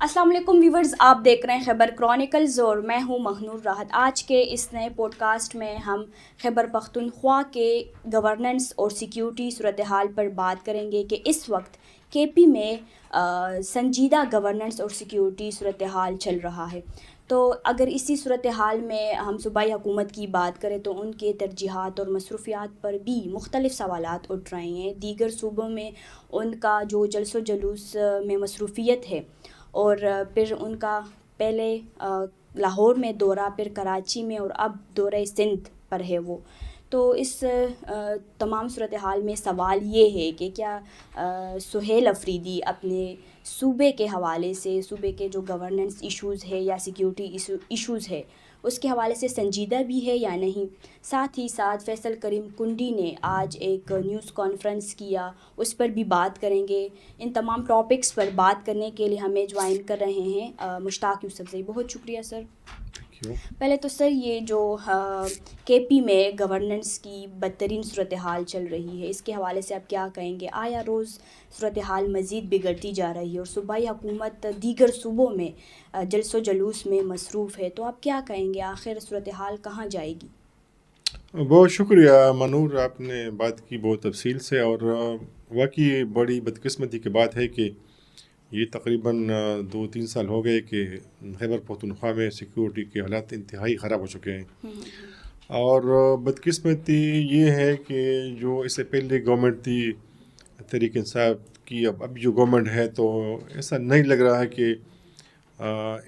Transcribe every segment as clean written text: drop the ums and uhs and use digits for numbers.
السلام علیکم ویورز، آپ دیکھ رہے ہیں خیبر کرونیکلز اور میں ہوں مہنور راحت۔ آج کے اس نئے پوڈ کاسٹ میں ہم خیبر پختونخوا کے گورننس اور سیکیورٹی صورتحال پر بات کریں گے کہ اس وقت کے پی میں سنجیدہ گورننس اور سیکیورٹی صورتحال چل رہا ہے۔ تو اگر اسی صورتحال میں ہم صوبائی حکومت کی بات کریں تو ان کے ترجیحات اور مصروفیات پر بھی مختلف سوالات اٹھ رہے ہیں۔ دیگر صوبوں میں ان کا جو جلس و جلوس میں مصروفیت ہے، اور پھر ان کا پہلے لاہور میں دورہ، پھر کراچی میں، اور اب دورہ سندھ پر ہے وہ۔ تو اس تمام صورتحال میں سوال یہ ہے کہ کیا سہیل افریدی اپنے صوبے کے حوالے سے، صوبے کے جو گورننس ایشوز ہے یا سیکیورٹی ایشوز ہے اس کے حوالے سے سنجیدہ بھی ہے یا نہیں۔ ساتھ ہی ساتھ فیصل کریم کنڈی نے آج ایک نیوز کانفرنس کیا، اس پر بھی بات کریں گے۔ ان تمام ٹاپکس پر بات کرنے کے لیے ہمیں جوائن کر رہے ہیں مشتاق یوسفزئی۔ بہت شکریہ سر۔ پہلے تو سر یہ جو کے پی میں گورننس کی بدترین صورتحال چل رہی ہے، اس کے حوالے سے آپ کیا کہیں گے؟ آیا روز صورتحال مزید بگڑتی جا رہی ہے اور صوبائی حکومت دیگر صوبوں میں جلس و جلوس میں مصروف ہے، تو آپ کیا کہیں گے آخر صورتحال کہاں جائے گی؟ بہت شکریہ منور، آپ نے بات کی بہت تفصیل سے، اور واقعی بڑی بدقسمتی کی بات ہے کہ یہ تقریباً 2-3 سال ہو گئے کہ خیبر پختونخوا میں سیکیورٹی کے حالات انتہائی خراب ہو چکے ہیں۔ اور بدقسمتی یہ ہے کہ جو اس سے پہلے گورنمنٹ تھی تحریک انصاف کی، اب جو گورنمنٹ ہے تو ایسا نہیں لگ رہا ہے کہ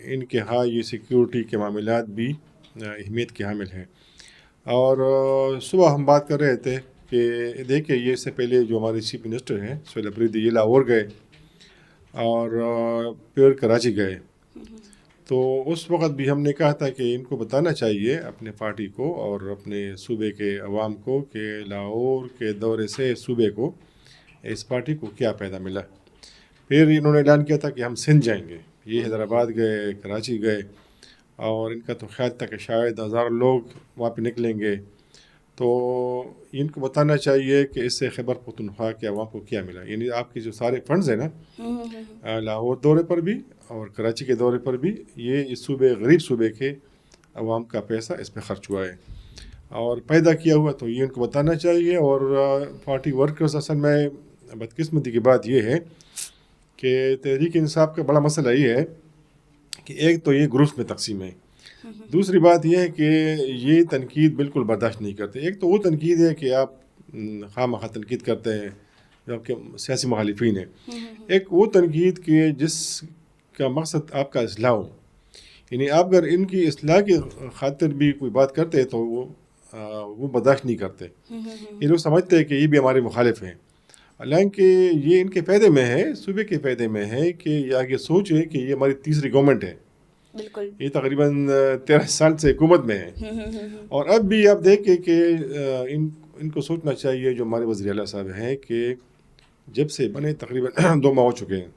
ان کے ہاں یہ سیکیورٹی کے معاملات بھی اہمیت کے حامل ہیں۔ اور صبح ہم بات کر رہے تھے کہ دیکھیں یہ اس سے پہلے جو ہمارے چیف منسٹر ہیں سہیل افریدی، یہ لاہور گئے اور پھر کراچی گئے، تو اس وقت بھی ہم نے کہا تھا کہ ان کو بتانا چاہیے اپنے پارٹی کو اور اپنے صوبے کے عوام کو کہ لاہور کے دورے سے صوبے کو، اس پارٹی کو کیا فائدہ ملا۔ پھر انہوں نے اعلان کیا تھا کہ ہم سندھ جائیں گے، یہ حیدرآباد گئے، کراچی گئے، اور ان کا تو خیال تھا کہ شاید 1000 لوگ وہاں پہ نکلیں گے۔ تو ان کو بتانا چاہیے کہ اس سے خیبر پختونخوا کے عوام کو کیا ملا، یعنی آپ کے جو سارے فنڈز ہیں نا لاہور دورے پر بھی اور کراچی کے دورے پر بھی، یہ اس صوبے، غریب صوبے کے عوام کا پیسہ اس پہ خرچ ہوا ہے اور پیدا کیا ہوا، تو یہ ان کو بتانا چاہیے۔ اور پارٹی ورکرز، اصل میں بدقسمتی کی بات یہ ہے کہ تحریک انصاف کا بڑا مسئلہ یہ ہے کہ ایک تو یہ گروپس میں تقسیم ہے، دوسری بات یہ ہے کہ یہ تنقید بالکل برداشت نہیں کرتے۔ ایک تو وہ تنقید ہے کہ آپ خواہ مخواہ تنقید کرتے ہیں جو آپ کے سیاسی مخالفین ہیں، ایک وہ تنقید کہ جس کا مقصد آپ کا اصلاح ہو، یعنی آپ اگر ان کی اصلاح کی خاطر بھی کوئی بات کرتے تو وہ برداشت نہیں کرتے۔ یہ لوگ سمجھتے ہیں کہ یہ بھی ہمارے مخالف ہیں، حالانکہ یہ ان کے فائدے میں ہے، صوبے کے فائدے میں ہے کہ یہ آگے سوچے کہ یہ ہماری تیسری گورنمنٹ ہے، بالکل، یہ تقریباً 13 سال سے حکومت میں ہے، اور اب بھی آپ دیکھیں کہ ان کو سوچنا چاہیے جو ہمارے وزیر اعلیٰ صاحب ہیں کہ جب سے بنے تقریباً 2 ماہ ہو چکے ہیں،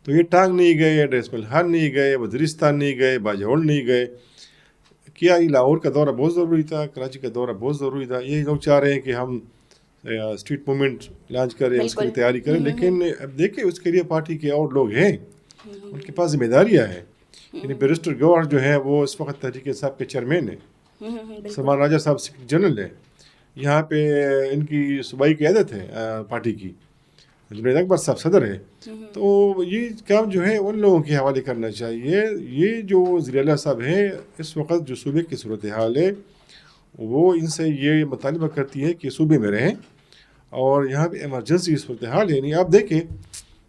تو یہ ٹانگ نہیں گئے، ڈیس ملحان نہیں گئے، وزیرستان نہیں گئے، باجوڑ نہیں گئے۔ کیا یہ لاہور کا دورہ بہت ضروری تھا، کراچی کا دورہ بہت ضروری تھا، یہ لوگ چاہ رہے ہیں کہ ہم اسٹریٹ موومنٹ لانچ کریں، اس کے لیے تیاری کریں، لیکن اب دیکھیں اس کے لیے پارٹی کے اور لوگ ہیں، ان کے پاس ذمہ داریاں ہیں۔ یعنی بیرسٹر گوہر جو ہیں وہ اس وقت تحریک انصاف کے چیئرمین ہیں، سلمان راجہ صاحب سیکرٹری جنرل ہیں، یہاں پہ ان کی صوبائی قیادت ہے پارٹی کی، جنید اکبر صاحب صدر ہے، تو یہ کام جو ہے ان لوگوں کے حوالے کرنا چاہیے۔ یہ جو وزیر اعلیٰ صاحب ہیں اس وقت جو صوبے کی صورتحال ہے وہ ان سے یہ مطالبہ کرتی ہے کہ صوبے میں رہیں، اور یہاں پہ ایمرجنسی صورتحال ہے۔ یعنی آپ دیکھیں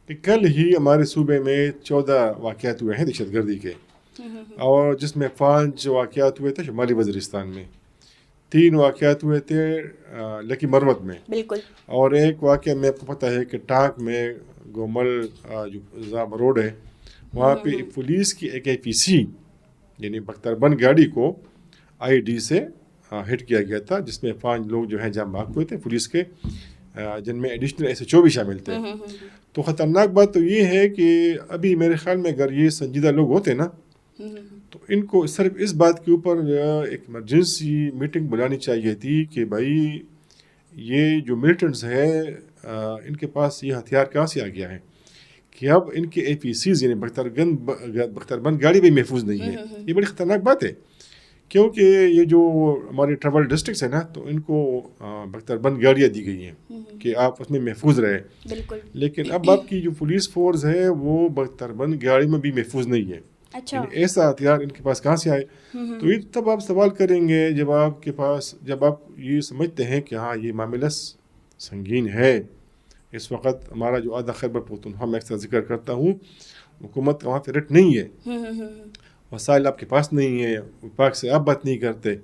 کہ کل ہی ہمارے صوبے میں 14 واقعات ہوئے ہیں دہشت گردی کے، اور جس میں 5 واقعات ہوئے تھے شمالی وزیرستان میں، 3 واقعات ہوئے تھے لکی مروت میں، بالکل، اور ایک واقعہ میں آپ کو پتہ ہے کہ ٹانک میں گومل جو نظام روڈ ہے وہاں پہ پولیس کی ایک APC یعنی بختربند گاڑی کو IED سے ہٹ کیا گیا تھا، جس میں 5 لوگ جو ہیں جہاں بھاگ ہوئے تھے پولیس کے، جن میں ایڈیشنل SHO بھی شامل تھے۔ تو خطرناک بات تو یہ ہے کہ ابھی میرے خیال میں اگر یہ سنجیدہ لوگ ہوتے نا تو ان کو صرف اس بات کے اوپر ایک ایمرجنسی میٹنگ بلانی چاہیے تھی کہ بھائی یہ جو ملیٹنٹس ہیں ان کے پاس یہ ہتھیار کہاں سے آ گیا ہے، کہ اب ان کے APCs یعنی بختربند گاڑی بھی محفوظ نہیں ہے. یہ بڑی خطرناک بات ہے کیونکہ یہ جو ہمارے ٹریول ڈسٹرکٹس ہیں نا تو ان کو بختربند گاڑیاں دی گئی ہیں کہ آپ اس میں محفوظ رہیں. بالکل. لیکن اب آپ کی جو پولیس فورس ہے وہ بختربند گاڑی میں بھی محفوظ نہیں ہے. اچھا. یعنی ایسا ہتھیار ان کے پاس کہاں سے آئے؟ تو یہ تب آپ سوال کریں گے جب آپ یہ سمجھتے ہیں کہ ہاں یہ معاملہ سنگین ہے. اس وقت ہمارا جو آدھا خیبر پختونخوا میں اکثر ذکر کرتا ہوں حکومت کا وہاں پہ رٹ نہیں ہے, وسائل آپ کے پاس نہیں ہے, وفاق سے آپ بات نہیں کرتے,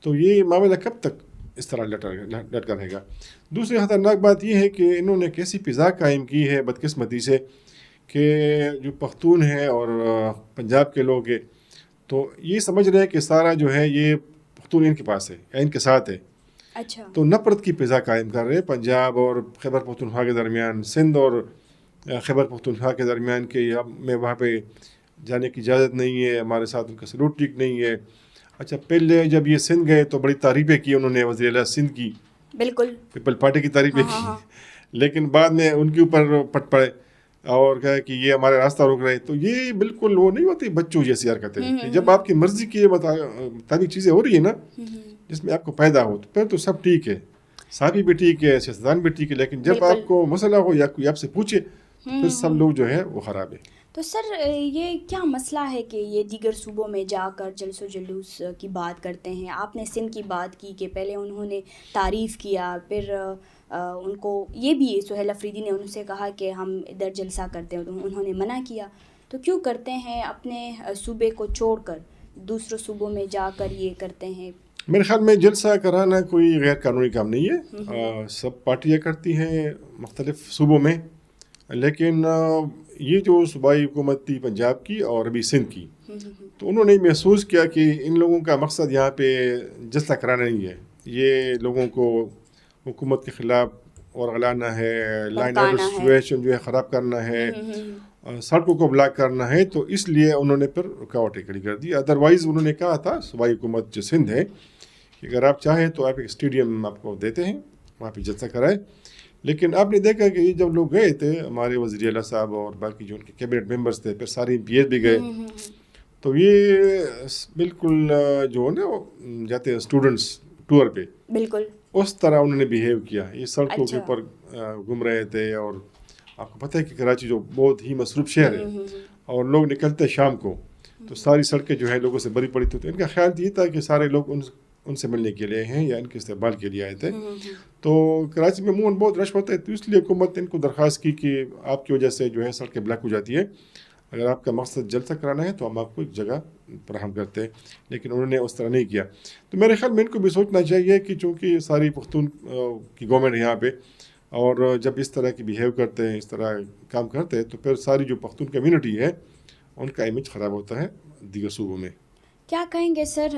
تو یہ معاملہ کب تک اس طرح لٹکا رہے گا. دوسری خطرناک بات یہ ہے کہ انہوں نے کیسی فضا قائم کی ہے بدقسمتی سے کہ جو پختون ہیں اور پنجاب کے لوگ ہیں تو یہ سمجھ رہے ہیں کہ سارا جو ہے یہ پختون ان کے پاس ہے یا ان کے ساتھ ہے. اچھا. تو نفرت کی فضا قائم کر رہے ہیں پنجاب اور خیبر پختونخوا کے درمیان, سندھ اور خیبر پختونخوا کے درمیان کہ میں وہاں پہ جانے کی اجازت نہیں ہے, ہمارے ساتھ ان کا سلوک ٹھیک نہیں ہے. اچھا پہلے جب یہ سندھ گئے تو بڑی تعریفیں کی انہوں نے وزیر اعلیٰ سندھ کی, بالکل پیپل پارٹی کی تعریفیں کی, لیکن بعد میں ان کے اوپر پٹ پڑے اور کہا کہ یہ ہمارا راستہ روک رہے. تو یہ بالکل وہ نہیں ہوتی بچوں جیسی حرکتیں کہ جب آپ کی مرضی کے مطابق چیزیں ہو رہی ہیں نا جس میں آپ کو پیدا ہو تو پھر تو سب ٹھیک ہے, صحافی بھی ٹھیک ہے, سیاستدان بھی ٹھیک ہے, لیکن جب آپ کو مسئلہ ہو یا کوئی آپ سے پوچھے تو پھر سب لوگ جو ہے وہ خراب ہے. تو سر یہ کیا مسئلہ ہے کہ یہ دیگر صوبوں میں جا کر جلس و جلوس کی بات کرتے ہیں؟ آپ نے سندھ کی بات کی کہ پہلے انہوں نے تعریف کیا, پھر ان کو یہ بھی سہیل افریدی نے ان سے کہا کہ ہم ادھر جلسہ کرتے ہیں, انہوں نے منع کیا. تو کیوں کرتے ہیں اپنے صوبے کو چھوڑ کر دوسرے صوبوں میں جا کر یہ کرتے ہیں؟ میرے خیال میں جلسہ کرانا کوئی غیر قانونی کام نہیں ہے, سب پارٹیاں کرتی ہیں مختلف صوبوں میں, لیکن یہ جو صوبائی حکومت تھی پنجاب کی اور ابھی سندھ کی تو انہوں نے محسوس کیا کہ ان لوگوں کا مقصد یہاں پہ جلسہ کرانا نہیں ہے, یہ لوگوں کو حکومت کے خلاف اور غلانا ہے, لائن آرڈر سچویشن جو ہے خراب کرنا ہے, سڑکوں کو بلاک کرنا ہے. تو اس لیے انہوں نے پھر رکاوٹیں کھڑی کر دی. ادروائز انہوں نے کہا تھا صوبائی حکومت جو سندھ ہے کہ اگر آپ چاہیں تو آپ ایک اسٹیڈیم آپ کو دیتے ہیں, وہاں پہ جلسہ کرائے. لیکن آپ نے دیکھا کہ جب لوگ گئے تھے ہمارے وزیر اعلیٰ صاحب اور باقی جو ان کے کیبنٹ ممبرس تھے, پھر سارے MPs بھی گئے, تو یہ بالکل جو ہے نا جاتے ہیں اسٹوڈنٹس ٹور پہ, بالکل اس طرح انہوں نے بیہیو کیا. یہ سڑکوں کے اوپر گھوم رہے تھے, اور آپ کو پتہ ہے کہ کراچی جو بہت ہی مصروف شہر ہے اور لوگ نکلتے شام کو تو ساری سڑکیں جو ہیں لوگوں سے بھری پڑی تھی. تو ان کا خیال یہ تھا کہ سارے لوگ ان سے ملنے کے لیے ہیں یا ان کے استقبال کے لیے آئے تھے. تو کراچی میں عموماً بہت رش ہوتا ہے, تو اس لیے حکومت نے ان کو درخواست کی کہ آپ کی وجہ سے جو ہے سڑکیں بلاک ہو جاتی ہیں, اگر آپ کا مقصد جلسہ کرانا ہے تو ہم آپ کو ایک جگہ فراہم کرتے ہیں. لیکن انہوں نے اس طرح نہیں کیا. تو میرے خیال میں ان کو بھی سوچنا چاہیے کہ چونکہ ساری پختون کی گورنمنٹ یہاں پہ, اور جب اس طرح کی بیہیو کرتے ہیں, اس طرح کام کرتے ہیں, تو پھر ساری جو پختون کمیونٹی ہے ان کا امیج خراب ہوتا ہے دیگر صوبوں میں. کیا کہیں گے سر,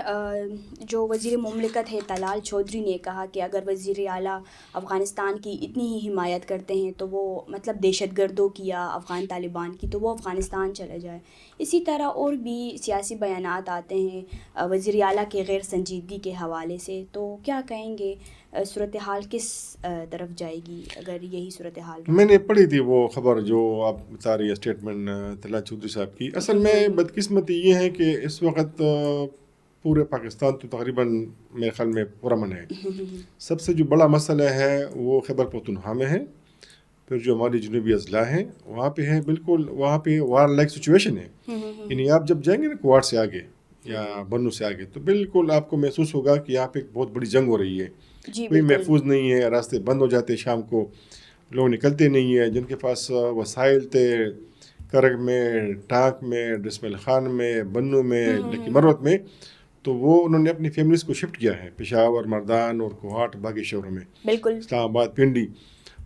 جو وزیر مملکت ہے طلال چودھری نے کہا کہ اگر وزیر اعلیٰ افغانستان کی اتنی ہی حمایت کرتے ہیں تو وہ مطلب دہشت گردوں کی یا افغان طالبان کی تو وہ افغانستان چلا جائے. اسی طرح اور بھی سیاسی بیانات آتے ہیں وزیر اعلیٰ کے غیر سنجیدگی کے حوالے سے. تو کیا کہیں گے صورتحال کس طرف جائے گی اگر یہی صورتحال؟ میں نے پڑھی تھی وہ خبر جو آپ بتا رہی ہے اسٹیٹمنٹ طلال چودھری صاحب کی. اصل میں بدقسمتی یہ ہے کہ اس وقت پورے پاکستان تو تقریباً میرے خیال میں پرامن ہے. سب سے جو بڑا مسئلہ ہے وہ خیبر پختونخوا میں ہے, پھر جو ہماری جنوبی اضلاع ہیں وہاں پہ ہے, بالکل وہاں پہ وار لائک سچویشن ہے. یعنی آپ جب جائیں گے نا کوارڈ سے آگے یا بنو سے آگے تو بالکل آپ کو محسوس ہوگا کہ یہاں پہ بہت بڑی جنگ ہو رہی ہے. کوئی محفوظ نہیں ہے, راستے بند ہو جاتے, شام کو لوگ نکلتے نہیں ہیں. جن کے پاس وسائل تھے کرگ میں, ٹانک میں, ڈسمل خان میں, بنو میں, لکی مروت میں, تو وہ انہوں نے اپنی فیملیز کو شفٹ کیا ہے پشاور, مردان اور کوہاٹ باقی شہروں میں, بالکل اسلام آباد, پنڈی.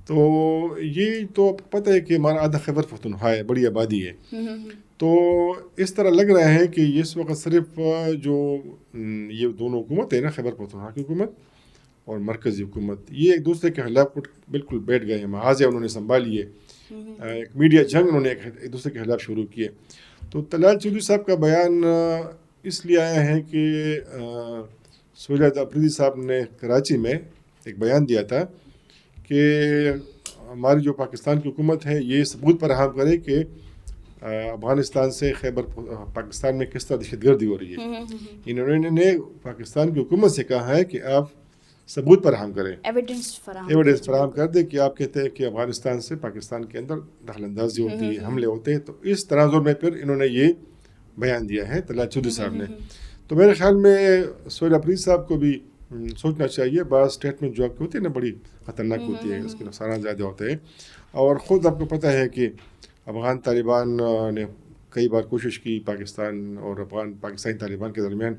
تو یہ تو پتہ ہے کہ ہمارا آدھا خیبر پختونخوا ہے, بڑی آبادی ہے. تو اس طرح لگ رہا ہے کہ اس وقت صرف جو یہ دونوں حکومت ہیں نا, خیبر پختونخوا کی حکومت اور مرکزی حکومت, یہ ایک دوسرے کے خلاف بالکل بیٹھ گئے ہیں. محاذ انہوں نے سنبھالی ہے, ایک میڈیا جنگ انہوں نے ایک دوسرے کے خلاف شروع کی ہے. تو طلال چودھری صاحب کا بیان اس لیے آیا ہے کہ سہیل افریدی صاحب نے کراچی میں ایک بیان دیا تھا کہ ہماری جو پاکستان کی حکومت ہے یہ ثبوت فراہم کرے کہ افغانستان سے خیبر پاکستان میں کس طرح دہشت گردی ہو رہی ہے. انہوں نے پاکستان کی حکومت سے کہا ہے کہ آپ ثبوت فراہم کریں, ایویڈنس فراہم کر دیں کہ آپ کہتے ہیں کہ افغانستان سے پاکستان کے اندر دخل اندازی ہوتی ہے, حملے ہوتے ہیں. تو اس تناظر میں پھر انہوں نے یہ بیان دیا ہے طلعت چودھری صاحب نے. تو میرے خیال میں سہیل افریدی صاحب کو بھی سوچنا چاہیے. بعض اسٹیٹمنٹ جو آپ کی ہوتی ہے نا بڑی خطرناک ہوتی ہے, اس کے نقصانات زیادہ ہوتے ہیں. اور خود آپ کو پتہ ہے کہ افغان طالبان نے کئی بار کوشش کی پاکستان اور پاکستانی طالبان کے درمیان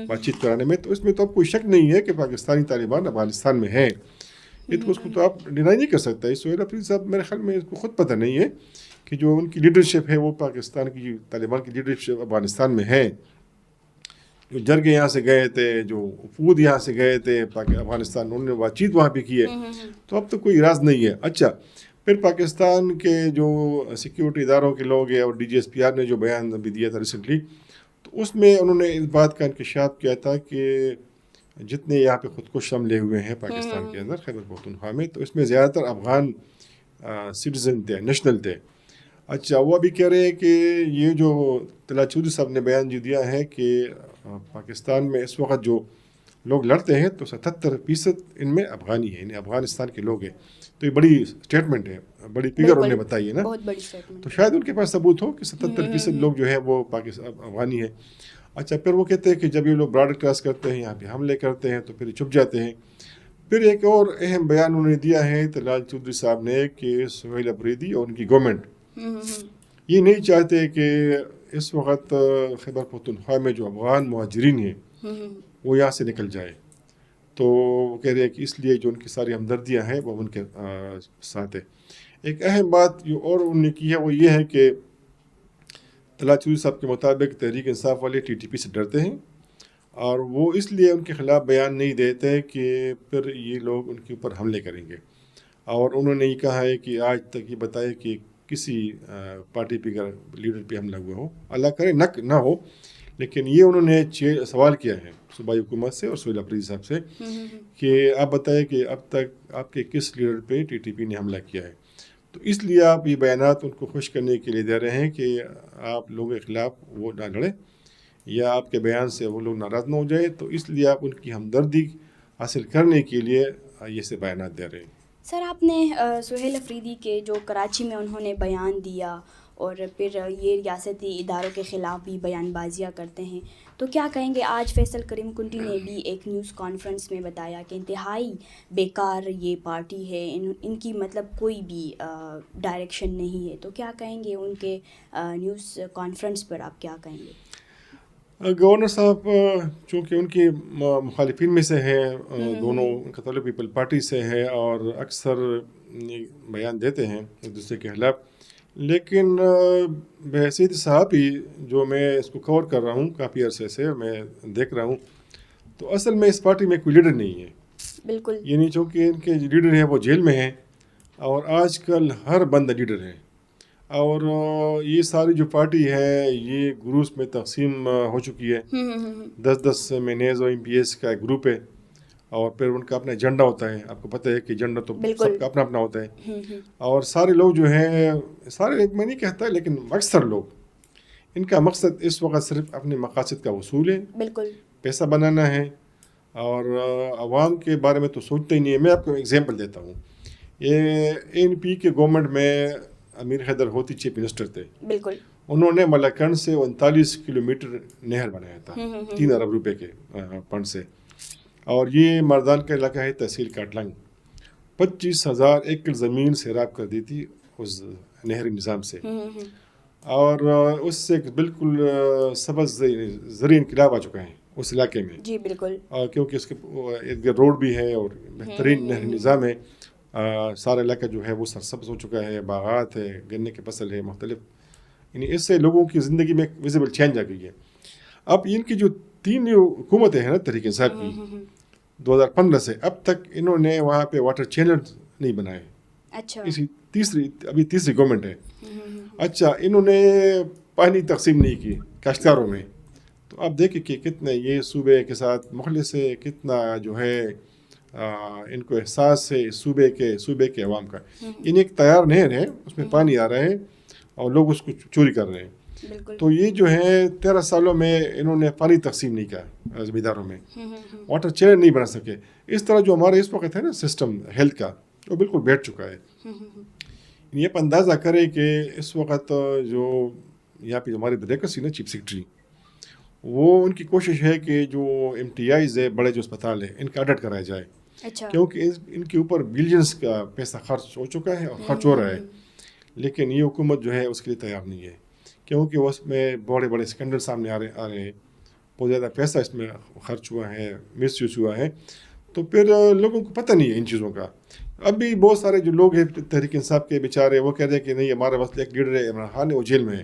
بات چیت کرانے میں. تو اس میں تو اب کوئی شک نہیں ہے کہ پاکستانی طالبان افغانستان میں ہیں. اس کو تو آپ ڈینائی نہیں کر سکتا. سہیل افریدی صاحب میرے خیال میں اس کو خود پتہ نہیں ہے کہ جو ان کی لیڈرشپ ہے وہ پاکستان کی طالبان کی لیڈرشپ افغانستان میں ہے. جو جرگے یہاں سے گئے تھے, جو وفود یہاں سے گئے تھے افغانستان, انہوں نے بات چیت وہاں پہ کی ہے. تو اب تو کوئی راز نہیں ہے. اچھا, پھر پاکستان کے جو سیکیورٹی اداروں کے لوگ ہیں اور DGSPR نے جو بیان ابھی دیا تھا ریسنٹلی, تو اس میں انہوں نے اس بات کا انکشاف کیا تھا کہ جتنے یہاں پہ خودکش حملے ہوئے ہیں پاکستان کے اندر خیبر پختونخوا میں, تو اس میں زیادہ تر افغان سٹیزن تھے, نیشنل تھے. اچھا, وہ ابھی کہہ رہے ہیں کہ یہ جو طلعت چودھری صاحب نے بیان جو دیا ہے کہ پاکستان میں اس وقت جو لوگ لڑتے ہیں تو 77% ان میں افغانی ہیں, یعنی افغانستان کے لوگ ہیں. تو یہ بڑی اسٹیٹمنٹ ہے, بڑی فگر انہوں نے بتائی ہے نا. تو شاید ان کے پاس ثبوت ہو کہ 77% لوگ جو ہیں وہ افغانی ہیں. اچھا, پھر وہ کہتے ہیں کہ جب یہ لوگ بارڈر کراس کرتے ہیں, یہاں پہ حملے کرتے ہیں, تو پھر چھپ جاتے ہیں. پھر ایک اور اہم بیان انہوں نے دیا ہے طلعت چودھری صاحب نے کہ سہیل افریدی اور ان کی گورنمنٹ یہ نہیں چاہتے کہ اس وقت خیبر پختونخوا میں جو افغان مہاجرین ہیں وہ یہاں سے نکل جائے. تو وہ کہہ رہے ہیں کہ اس لیے جو ان کی ساری ہمدردیاں ہیں وہ ان کے ساتھ ہے. ایک اہم بات جو اور انہوں نے کی ہے وہ یہ ہے کہ طلعت چودھری صاحب کے مطابق تحریک انصاف والے TTP سے ڈرتے ہیں, اور وہ اس لیے ان کے خلاف بیان نہیں دیتے کہ پھر یہ لوگ ان کے اوپر حملے کریں گے. اور انہوں نے یہ کہا ہے کہ آج تک یہ بتائے کہ کسی پارٹی پہ لیڈر پہ حملہ ہوا ہو, اللہ کرے نہ ہو, لیکن یہ انہوں نے سوال کیا ہے صوبائی حکومت سے اور سہیل افریدی صاحب سے کہ آپ بتائیں کہ اب تک آپ کے کس لیڈر پہ TTP نے حملہ کیا ہے. تو اس لیے آپ یہ بیانات ان کو خوش کرنے کے لیے دے رہے ہیں کہ آپ لوگوں کے خلاف وہ نہ لڑیں یا آپ کے بیان سے وہ لوگ ناراض نہ ہو جائے. تو اس لیے آپ ان کی ہمدردی حاصل کرنے کے لیے یہ سے بیانات دے رہے ہیں. سر, آپ نے سہیل افریدی کے جو کراچی میں انہوں نے بیان دیا اور پھر یہ ریاستی اداروں کے خلاف بھی بیان بازیاں کرتے ہیں, تو کیا کہیں گے؟ آج فیصل کریم کنٹی نے بھی ایک نیوز کانفرنس میں بتایا کہ انتہائی بیکار یہ پارٹی ہے, ان کی مطلب کوئی بھی ڈائریکشن نہیں ہے. تو کیا کہیں گے ان کے نیوز کانفرنس پر, آپ کیا کہیں گے؟ گورنر صاحب چونکہ ان کی مخالفین میں سے ہیں, دونوں کا تعلق پیپل پارٹی سے ہے اور اکثر بیان دیتے ہیں ایک دوسرے کے خلاف, لیکن بحیثیت صحافی جو میں اس کو کور کر رہا ہوں کافی عرصے سے, میں دیکھ رہا ہوں, تو اصل میں اس پارٹی میں کوئی لیڈر نہیں ہے. بالکل, یعنی چونکہ ان کے لیڈر ہیں وہ جیل میں ہیں, اور آج کل ہر بندہ لیڈر ہے, اور یہ ساری جو پارٹی ہے یہ گروپس میں تقسیم ہو چکی ہے. 10 MNAs اور MPs کا ایک گروپ ہے, اور پھر ان کا اپنا ایجنڈا ہوتا ہے. آپ کو پتہ ہے کہ ایجنڈا تو سب کا اپنا اپنا ہوتا ہے, اور سارے لوگ جو ہیں, سارے میں نہیں کہتا لیکن اکثر لوگ, ان کا مقصد اس وقت صرف اپنے مقاصد کا وصول ہے, بالکل پیسہ بنانا ہے, اور عوام کے بارے میں تو سوچتے ہی نہیں ہے. میں آپ کو ایگزامپل دیتا ہوں. یہ ANP کے گورنمنٹ میں امیر حیدر ہوتی چیف منسٹر تھے. بالکل, انہوں نے ملاکنڈ سے 39 کلومیٹر نہر بنایا تھا 3 ارب روپے کے فنڈ سے, اور یہ مردان کا علاقہ ہے, تحصیل کاٹلنگ. 25,000 ایکڑ زمین سیراب کر دی تھی اس نہری نظام سے, اور اس سے بالکل سبز زرعی انقلاب آ چکا ہے اس علاقے میں. جی بالکل, کیونکہ اس کے روڈ بھی ہے اور بہترین نہری نظام ہے. سارا علاقہ جو ہے وہ سرسبز ہو چکا ہے, باغات ہے, گنے کے فصل ہے مختلف, یعنی اس سے لوگوں کی زندگی میں ایک ویزیبل چینج آ گئی ہے. اب ان کی جو 3 حکومتیں ہیں نا تحریک انصاف کی 2015 سے اب تک, انہوں نے وہاں پہ واٹر چینل نہیں بنائے. اچھا, ابھی تیسری گورنمنٹ ہے. اچھا, انہوں نے پانی تقسیم نہیں کی کاشتکاروں میں. تو آپ دیکھیں کہ کتنے یہ صوبے کے ساتھ مخلص ہے, کتنا جو ہے ان کو احساس ہے صوبے کے عوام کا. ان ایک تیار نہر ہے, اس میں پانی آ رہا ہے اور لوگ اس کو چوری کر رہے ہیں. تو یہ جو ہے 13 سالوں میں انہوں نے پانی تقسیم نہیں کیا ذمہ داروں میں, واٹر چین نہیں بنا سکے. اس طرح جو ہمارے اس وقت ہے نا سسٹم ہیلتھ کا, وہ بالکل بیٹھ چکا ہے. یہ آپ اندازہ کریں کہ اس وقت جو یہاں پہ ہمارے ڈائریکٹر سی نا چیف سیکرٹری, وہ ان کی کوشش ہے کہ جو MTIs ہے, بڑے جو اسپتال ہیں, ان کا آڈٹ کرایا جائے. کیونکہ ان کے اوپر بلینس کا پیسہ خرچ ہو چکا ہے اور خرچ ہو رہا ہے, لیکن یہ حکومت جو ہے اس کے لیے تیار نہیں ہے, کیونکہ اس میں بڑے بڑے اسکینڈل سامنے آ رہے ہیں, بہت زیادہ پیسہ اس میں خرچ ہوا ہے, مس یوز ہوا ہے. تو پھر لوگوں کو پتہ نہیں ہے ان چیزوں کا. اب بھی بہت سارے جو لوگ ہیں تحریک انصاف کے بیچارے, وہ کہہ رہے ہیں کہ نہیں ہمارے واسطے ایک لیڈر ہے عمران خان ہے, وہ جیل میں ہے,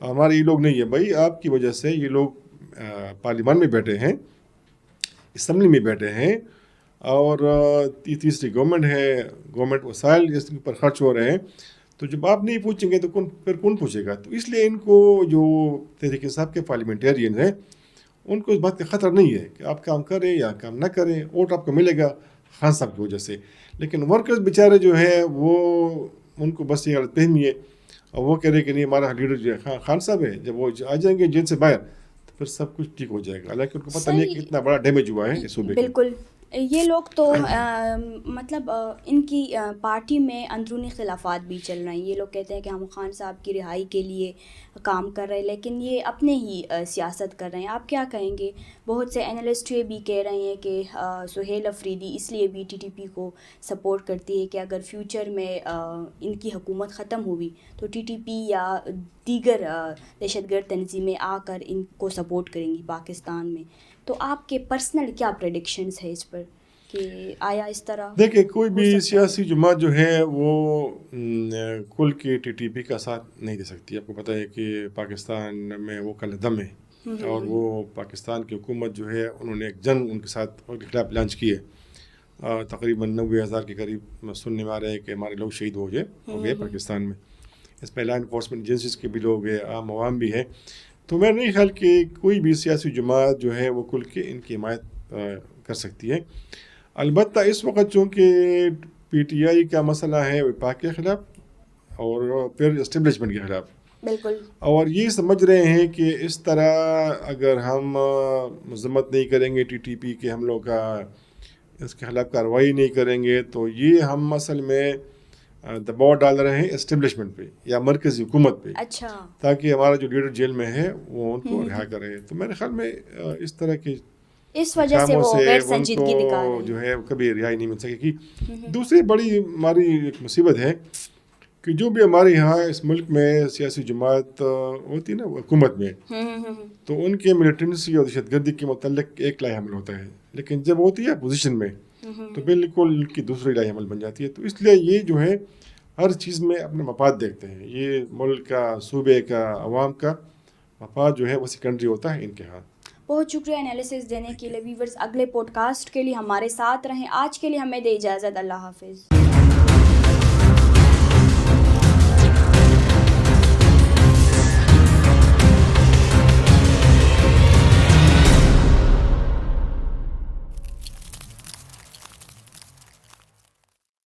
ہمارے یہ لوگ نہیں ہے. بھائی آپ کی وجہ سے یہ لوگ پارلیمان میں بیٹھے ہیں, اسمبلی میں بیٹھے ہیں, اور تیسری گورنمنٹ ہے, گورنمنٹ وسائل اس کے اوپر خرچ ہو رہے ہیں. تو جب آپ نہیں پوچھیں گے تو پھر کون پوچھے گا؟ تو اس لیے ان کو جو تحریک انصاف کے پارلیمنٹیرین ہیں, ان کو اس بات کا خطر نہیں ہے کہ آپ کام کریں یا کام نہ کریں, ووٹ آپ کو ملے گا خان صاحب کی وجہ سے. لیکن ورکرز بیچارے جو ہے وہ, ان کو بس یہ غلط فہمی ہے, اور وہ کہہ رہے کہ نہیں ہمارا لیڈر جو ہے خان صاحب ہے, جب وہ آ جائیں گے جیل سے باہر تو پھر سب کچھ ٹھیک ہو جائے گا. حالانکہ ان کو پتہ نہیں ہے کہ اتنا بڑا ڈیمیج ہوا ہے اس صوبے. بالکل. یہ لوگ تو مطلب ان کی پارٹی میں اندرونی خلافات بھی چل رہے ہیں. یہ لوگ کہتے ہیں کہ ہم خان صاحب کی رہائی کے لیے کام کر رہے ہیں, لیکن یہ اپنے ہی سیاست کر رہے ہیں. آپ کیا کہیں گے؟ بہت سے اینالسٹ یہ بھی کہہ رہے ہیں کہ سہیل افریدی اس لیے بھی TTP کو سپورٹ کرتی ہے کہ اگر فیوچر میں ان کی حکومت ختم ہوئی تو TTP یا دیگر دہشت گرد تنظیمیں آ کر ان کو سپورٹ کریں گی پاکستان میں. تو آپ کے پرسنل کیا پریڈکشنز ہے اس پر کہ آیا اس طرح؟ دیکھیں, کوئی بھی سیاسی جماعت جو ہے وہ کل کے TTP کا ساتھ نہیں دے سکتی. آپ کو پتہ ہے کہ پاکستان میں وہ کل دم ہے, اور وہ پاکستان کی حکومت جو ہے انہوں نے ایک جنگ ان کے ساتھ کے خلاف لانچ کی ہے. تقریباً 90,000 کے قریب سننے میں آ رہے ہیں کہ ہمارے لوگ شہید ہو گئے پاکستان میں. اس میں لا انفورسمنٹ ایجنسیز کے بھی لوگ ہیں, عام عوام بھی ہیں. تو میرا نہیں خیال کہ کوئی بھی سیاسی جماعت جو ہے وہ کل کے ان کی حمایت کر سکتی ہے. البتہ اس وقت چونکہ PTI کا مسئلہ ہے وفاق کے خلاف اور پھر اسٹیبلشمنٹ کے خلاف, بالکل, اور یہ سمجھ رہے ہیں کہ اس طرح اگر ہم مذمت نہیں کریں گے TTP کے حملوں کا, اس کے خلاف کارروائی نہیں کریں گے, تو یہ ہم اصل میں دباؤ ڈال رہے ہیں اسٹیبلشمنٹ پہ یا مرکزی حکومت پہ, تاکہ ہمارا جو لیڈر جیل میں ہے وہ ان کو رہا کرے. تو میرے خیال میں اس طرح کی اس وجہ سے وہ غیر سنجیدگی دکھا رہے ہیں, جو ہے کبھی رہائی نہیں مل سکے گی. دوسری بڑی ہماری ایک مصیبت ہے کہ جو بھی ہمارے یہاں اس ملک میں سیاسی جماعت ہوتی ہے نا حکومت میں, تو ان کے ملیٹنسی اور دہشت گردی کے متعلق ایک لائحہ عمل ہوتا ہے, لیکن جب ہوتی ہے اپوزیشن میں تو بالکل ان کی دوسری لائحہ عمل بن جاتی ہے. تو اس لیے یہ جو ہے ہر چیز میں اپنے مفاد دیکھتے ہیں. یہ ملک کا, صوبے کا, عوام کا مفاد جو ہے وہ سیکنڈری ہوتا ہے ان کے ہاتھ. بہت شکریہ انالیسس دینے کے لیے. ویورز اگلے پوڈ کاسٹ کے لیے ہمارے ساتھ رہیں. آج کے لیے ہمیں دے اجازت. اللہ حافظ.